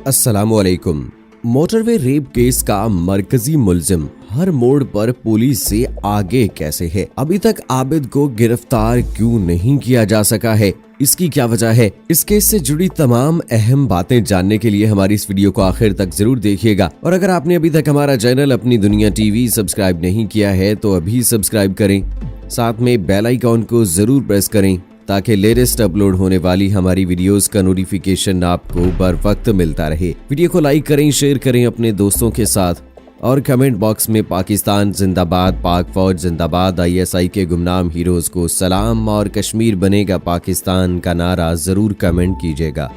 अस्सलामुअलैकुम। Motorway rape case का मरकजी मुल्जिम हर मोड़ पर पुलिस से आगे कैसे है? अभी तक आबिद को गिरफ्तार क्यों नहीं किया जा सका है? इसकी क्या वजह है? इस केस से जुड़ी तमाम अहम बातें जानने के लिए हमारी इस वीडियो को आखिर तक जरूर देखिएगा। और अगर आपने अभी तक हमारा चैनल अपनी दुनिया टीवी सब्सक्राइब नहीं किया है तो अभी सब्सक्राइब करें, साथ में बेल आइकॉन को जरूर प्रेस करें ताकि लेटेस्ट अपलोड होने वाली हमारी वीडियोस का नोटिफिकेशन आपको बर वक्त मिलता रहे। वीडियो को लाइक करें, शेयर करें अपने दोस्तों के साथ और कमेंट बॉक्स में पाकिस्तान जिंदाबाद, पाक फौज जिंदाबाद, ISI के गुमनाम हीरोज को सलाम और कश्मीर बनेगा पाकिस्तान का नारा जरूर कमेंट कीजिएगा।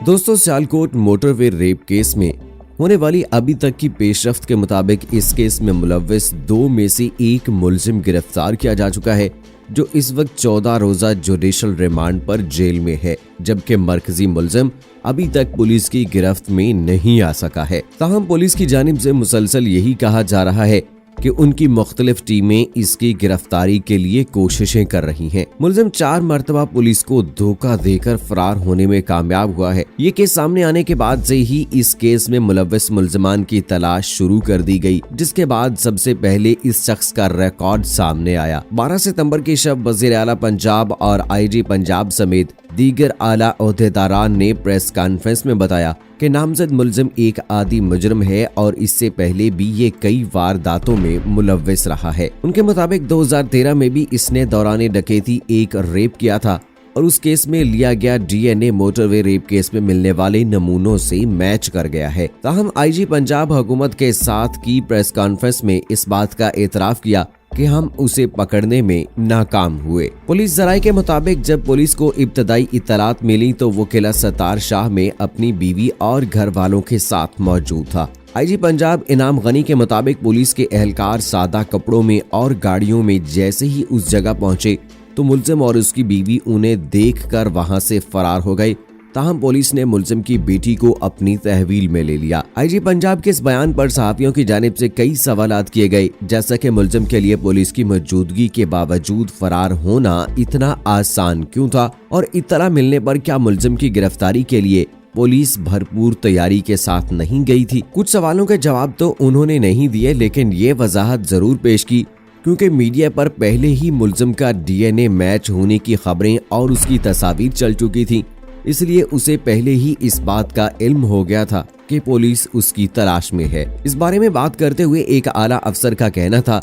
दोस्तों, सियालकोट मोटरवे रेप केस में होने वाली अभी तक की पेशरफ्त के मुताबिक इस केस में मुलव्विस 2 में से एक मुलजिम गिरफ्तार किया जा चुका है, जो इस वक्त 14 रोजा जुडिशल रिमांड पर जेल में है, जबकि मरकजी मुलजिम अभी तक पुलिस की गिरफ्त में नहीं आ सका है। ताहम पुलिस की जानिब से मुसलसल यही कहा जा रहा है कि उनकी मुख्तलिफ टीमें इसकी गिरफ्तारी के लिए कोशिशें कर रही हैं। मुलजिम 4 मरतबा पुलिस को धोखा देकर फरार होने में कामयाब हुआ है। ये केस सामने आने के बाद से ही इस केस में मुलव्विस मुलजमान की तलाश शुरू कर दी गई, जिसके बाद सबसे पहले इस शख्स का रिकॉर्ड सामने आया। 12 सितंबर की शब वज़ीर आला पंजाब और IG पंजाब समेत दीगर आला ओहदेदारान ने प्रेस कॉन्फ्रेंस में बताया कि नामजद मुलजिम एक आदी मुजरिम है और इससे पहले भी ये कई वारदातों में मुलव्विस रहा है। उनके मुताबिक 2013 में भी इसने दौरान डकैती एक रेप किया था और उस केस में लिया गया DNA मोटरवे रेप केस में मिलने वाले नमूनों से मैच कर गया है। ताहम IG पंजाब हुकूमत के साथ की प्रेस कॉन्फ्रेंस में इस बात का एतराफ किया कि हम उसे पकड़ने में नाकाम हुए। पुलिस जराये के मुताबिक जब पुलिस को इब्तदाई इत्तलात मिली तो वो किला सतार शाह में अपनी बीवी और घर वालों के साथ मौजूद था। IG पंजाब इनाम गनी के मुताबिक पुलिस के एहलकार सादा कपड़ों में और गाड़ियों में जैसे ही उस जगह पहुंचे तो मुलजिम और उसकी बीवी उन्हें देखकर वहां से फरार हो गए। ताहम पुलिस ने मुलजिम की बेटी को अपनी तहवील में ले लिया। IG पंजाब के इस बयान पर सहाफियों की जानिब से कई सवालात किए गए, जैसा कि मुलजिम के लिए पुलिस की मौजूदगी के बावजूद फरार होना इतना आसान क्यों था और इत्तला मिलने पर क्या मुलजिम की गिरफ्तारी के लिए पुलिस भरपूर तैयारी के साथ नहीं गई थी। कुछ सवालों के जवाब तो उन्होंने नहीं दिए, लेकिन ये वजाहत जरूर पेश की क्योंकि मीडिया पर पहले ही मुलजिम का DNA मैच होने की खबरें और उसकी तस्वीर चल चुकी थी, इसलिए उसे पहले ही इस बात का इल्म हो गया था कि पुलिस उसकी तलाश में है। इस बारे में बात करते हुए एक आला अफसर का कहना था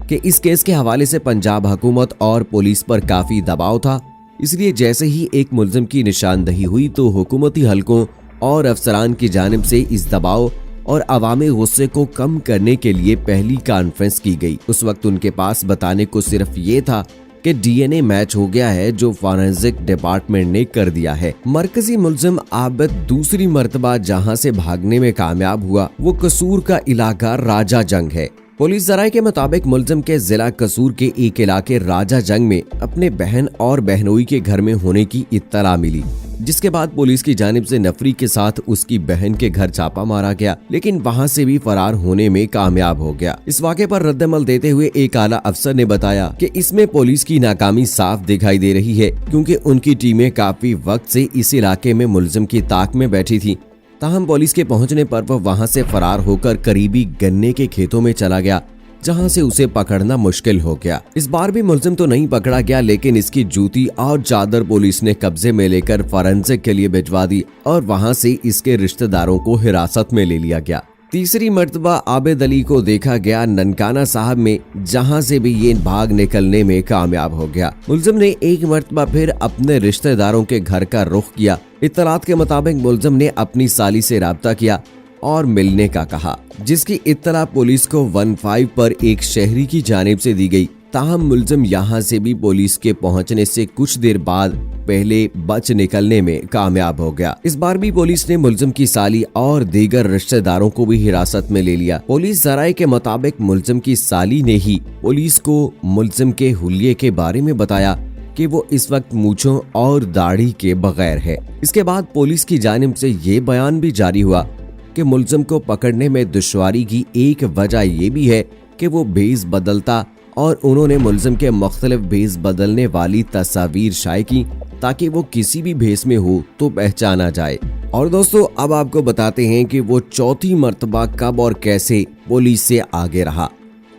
कि इस केस के हवाले से पंजाब हुकूमत और पुलिस पर काफी दबाव था, इसलिए जैसे ही एक मुलजिम की निशानदही हुई तो हुकूमती हलकों और अफसरान की जानिब से इस दबाव और अवामी गुस्से को कम करने के लिए पहली कॉन्फ्रेंस की गई। उस वक्त उनके पास बताने को सिर्फ ये था कि DNA मैच हो गया है, जो फॉरेंसिक डिपार्टमेंट ने कर दिया है। मरकजी मुलजिम आबिद दूसरी मर्तबा जहां से भागने में कामयाब हुआ वो कसूर का इलाका राजा जंग है। पुलिस जराये के मुताबिक मुलजिम के जिला कसूर के एक इलाके राजा जंग में अपने बहन और बहनोई के घर में होने की इत्तला मिली, जिसके बाद पुलिस की जानिब से नफरी के साथ उसकी बहन के घर छापा मारा गया, लेकिन वहां से भी फरार होने में कामयाब हो गया। इस वाक़े पर रद्दमल देते हुए एक आला अफसर ने बताया कि इसमें पुलिस की नाकामी साफ दिखाई दे रही है, क्योंकि उनकी टीमें काफी वक्त से इस इलाके में मुलजिम की ताक में बैठी थी। ताहम पुलिस के पहुंचने पर वह वहां से फरार होकर करीबी गन्ने के खेतों में चला गया, जहां से उसे पकड़ना मुश्किल हो गया। इस बार भी मुलजिम तो नहीं पकड़ा गया, लेकिन इसकी जूती और चादर पुलिस ने कब्जे में लेकर फॉरेंसिक के लिए भिजवा दी और वहां से इसके रिश्तेदारों को हिरासत में ले लिया गया। तीसरी मर्तबा आबिद अली को देखा गया ननकाना साहब में, जहां से भी ये भाग निकलने में कामयाब हो गया। मुलजिम ने एक मर्तबा फिर अपने रिश्तेदारों के घर का रुख किया। इत्तलात के मुताबिक मुलजिम ने अपनी साली से राब्ता किया और मिलने का कहा, जिसकी इत्तला पुलिस को 15 पर एक शहरी की जानिब से दी गई। ताहम मुलजिम यहाँ से भी पुलिस के पहुँचने से कुछ देर बाद पहले बच निकलने में कामयाब हो गया। इस बार भी पुलिस ने मुलजिम की साली और दीगर रिश्तेदारों को भी हिरासत में ले लिया। पुलिस जराये के मुताबिक मुलजिम की साली ने ही पुलिस को मुलजिम के हुलिये के बारे में बताया कि वो इस वक्त मूंछों और दाढ़ी के बगैर है। इसके बाद पुलिस की जानिब से ये बयान भी जारी हुआ कि मुलजिम को पकड़ने में दुश्वारी की एक वजह ये भी है कि वो भेस बदलता और उन्होंने मुलजिम के मुख्तलिफ भेस बदलने वाली तस्वीर शाये की ताकि वो किसी भी भेस में हो तो पहचाना जाए और दोस्तों अब आपको बताते हैं कि वो चौथी मर्तबा कब और कैसे पुलिस से आगे रहा।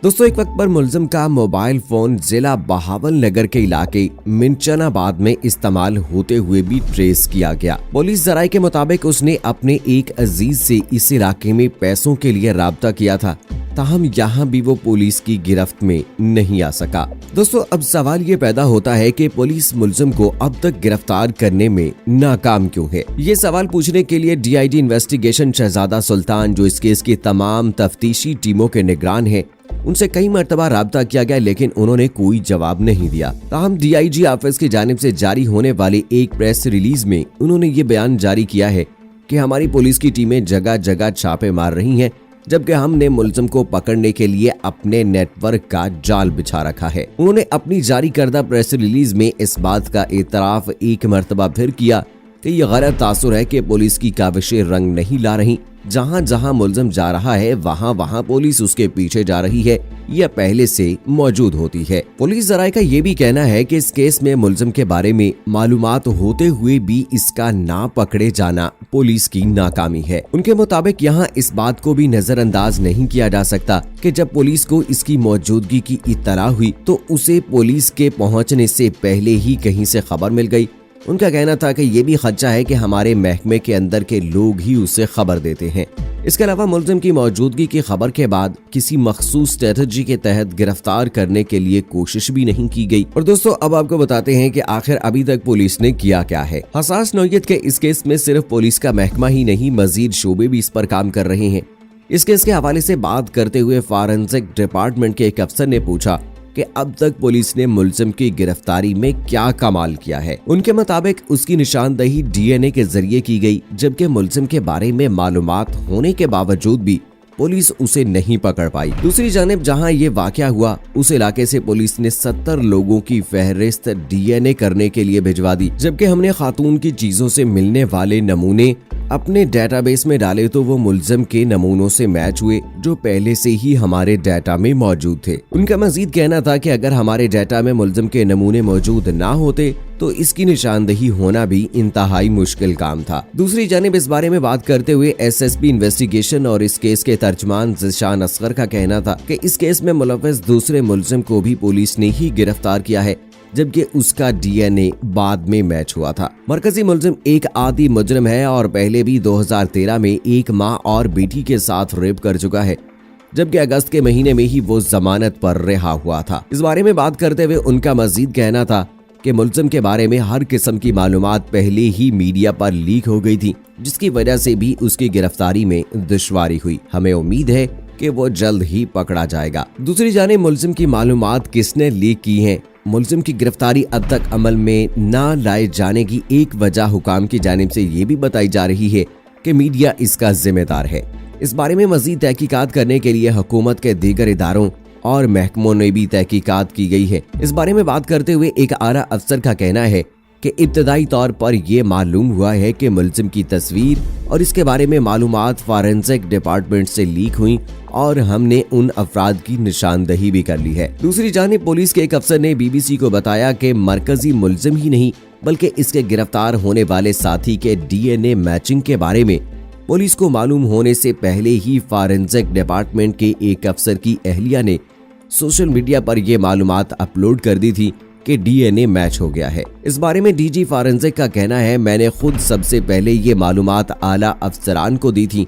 दोस्तों एक वक्त पर मुलजिम का मोबाइल फोन जिला बहावलनगर के इलाके मिंचनाबाद में इस्तेमाल होते हुए भी ट्रेस किया गया। पुलिस जराये के मुताबिक उसने अपने एक अजीज से इस इलाके में पैसों के लिए राब्ता किया था, ताहम यहाँ भी वो पुलिस की गिरफ्त में नहीं आ सका। दोस्तों अब सवाल ये पैदा होता है कि पुलिस मुलजिम को अब तक गिरफ्तार करने में नाकाम क्यों है। ये सवाल पूछने के लिए DIG इन्वेस्टिगेशन शहजादा सुल्तान, जो इस केस की तमाम तफ्तीशी टीमों के निगरान है, उनसे कई मर्तबा राब्ता किया गया, लेकिन उन्होंने कोई जवाब नहीं दिया। ताहम DIG ऑफिस की जानिब से जारी होने वाली एक प्रेस रिलीज में उन्होंने ये बयान जारी किया है कि हमारी पुलिस की टीमें जगह जगह छापे मार रही हैं, जबकि हमने मुलजिम को पकड़ने के लिए अपने नेटवर्क का जाल बिछा रखा है। उन्होंने अपनी जारी करदा प्रेस रिलीज में इस बात का एतराफ एक मर्तबा फिर किया कि ये गलत तासुर है कि पुलिस की काविशें रंग नहीं ला रही। जहां जहां मुलजिम जा रहा है वहां वहां पुलिस उसके पीछे जा रही है, यह पहले से मौजूद होती है। पुलिस जराये का ये भी कहना है कि इस केस में मुलजिम के बारे में मालूमात होते हुए भी इसका ना पकड़े जाना पुलिस की नाकामी है। उनके मुताबिक यहाँ इस बात को भी नजरअंदाज नहीं किया जा सकता कि जब पुलिस को इसकी मौजूदगी की इत्तला हुई तो उसे पुलिस के पहुँचने से पहले ही कहीं से खबर मिल गई। उनका कहना था कि ये भी खदशा है कि हमारे महकमे के अंदर के लोग ही उसे खबर देते हैं। इसके अलावा मुलजिम की मौजूदगी की खबर के बाद किसी मखसूस स्ट्रेटजी के तहत गिरफ्तार करने के लिए कोशिश भी नहीं की गई। और दोस्तों अब आपको बताते हैं कि आखिर अभी तक पुलिस ने किया क्या है। हसास नौयत के इस केस में सिर्फ पुलिस का महकमा ही नहीं, मजीद शोबे भी इस पर काम कर रहे हैं। इस केस के हवाले से बात करते हुए फॉरेंसिक डिपार्टमेंट के एक अफसर ने पूछा कि अब तक पुलिस ने मुलजिम की गिरफ्तारी में क्या कमाल किया है। उनके मुताबिक उसकी निशानदही DNA के जरिए की गई, जबकि मुलजिम के बारे में मालूमात होने के बावजूद भी पुलिस उसे नहीं पकड़ पाई। दूसरी जानिब जहां ये वाकया हुआ उस इलाके से पुलिस ने 70 लोगों की फहरिस्त DNA करने के लिए भिजवा दी, जबकि हमने खातून की चीजों से मिलने वाले नमूने अपने डेटाबेस में डाले तो वो मुलजिम के नमूनों से मैच हुए जो पहले से ही हमारे डाटा में मौजूद थे। उनका मजीद कहना था कि अगर हमारे डाटा में मुलजिम के नमूने मौजूद ना होते तो इसकी निशानदही होना भी इंतहाई मुश्किल काम था। दूसरी जानिब इस बारे में बात करते हुए SSP इन्वेस्टिगेशन और इस केस के तर्जमान ज़िशान असगर का कहना था कि इस केस में मुलव्वस दूसरे मुलजिम को भी पुलिस ने ही गिरफ्तार किया है, जबकि उसका DNA बाद में मैच हुआ था। मरकजी मुलजिम एक आदी मुजरिम है और पहले भी 2013 में एक माँ और बेटी के साथ रेप कर चुका है, जबकि अगस्त के महीने में ही वो जमानत पर रिहा हुआ था। इस बारे में बात करते हुए उनका मजीद कहना था कि मुलजिम के बारे में हर किस्म की मालूमात पहले ही मीडिया पर लीक हो गई थी, जिसकी वजह से भी उसकी गिरफ्तारी में दुश्वारी हुई। हमें उम्मीद है कि वो जल्द ही पकड़ा जाएगा। दूसरी जानिब मुलजिम की मालूमात किसने लीक की है। मुलजिम की गिरफ्तारी अब तक अमल में ना लाए जाने की एक वजह हुकाम की जानिब से ये भी बताई जा रही है कि मीडिया इसका जिम्मेदार है। इस बारे में मजीद तहकीकात करने के लिए हुकूमत के दीगर इदारों और महकमों ने भी तहकीकात की गई है। इस बारे में बात करते हुए एक आला अफसर का कहना है कि इब्तदाई तौर पर यह मालूम हुआ है कि मुलजिम की तस्वीर और इसके बारे में मालूमात फॉरेंसिक डिपार्टमेंट से लीक हुई और हमने उन अफराद की निशानदही भी कर ली है। दूसरी जानिब पुलिस के एक अफसर ने BBC को बताया कि मरकजी मुलजिम ही नहीं बल्कि इसके गिरफ्तार होने वाले साथी के DNA मैचिंग के बारे में पुलिस को मालूम होने से पहले ही फॉरेंसिक डिपार्टमेंट के एक अफसर की अहलिया ने सोशल मीडिया पर यह मालूमात अपलोड कर दी थी कि DNA मैच हो गया है। इस बारे में DG फॉरेंसिक का कहना है, मैंने खुद सबसे पहले ये मालूमात आला अफसरान को दी थी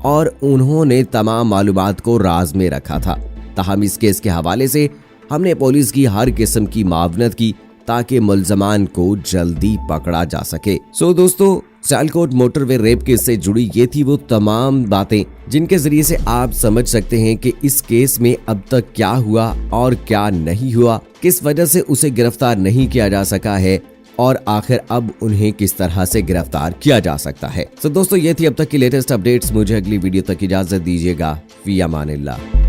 और उन्होंने तमाम मालूमात को राज में रखा था। ताहम इस केस के हवाले से हमने पुलिस की हर किस्म की मावनत की ताकि मुलजमान को जल्दी पकड़ा जा सके। सो दोस्तों, सियालकोट मोटरवे रेप केस से जुड़ी ये थी वो तमाम बातें जिनके जरिए से आप समझ सकते हैं कि इस केस में अब तक क्या हुआ और क्या नहीं हुआ, किस वजह से उसे गिरफ्तार नहीं किया जा सका है और आखिर अब उन्हें किस तरह से गिरफ्तार किया जा सकता है। तो दोस्तों, ये थी अब तक की लेटेस्ट अपडेट्स। मुझे अगली वीडियो तक इजाजत दीजिएगा। फी अमानिल्लाह।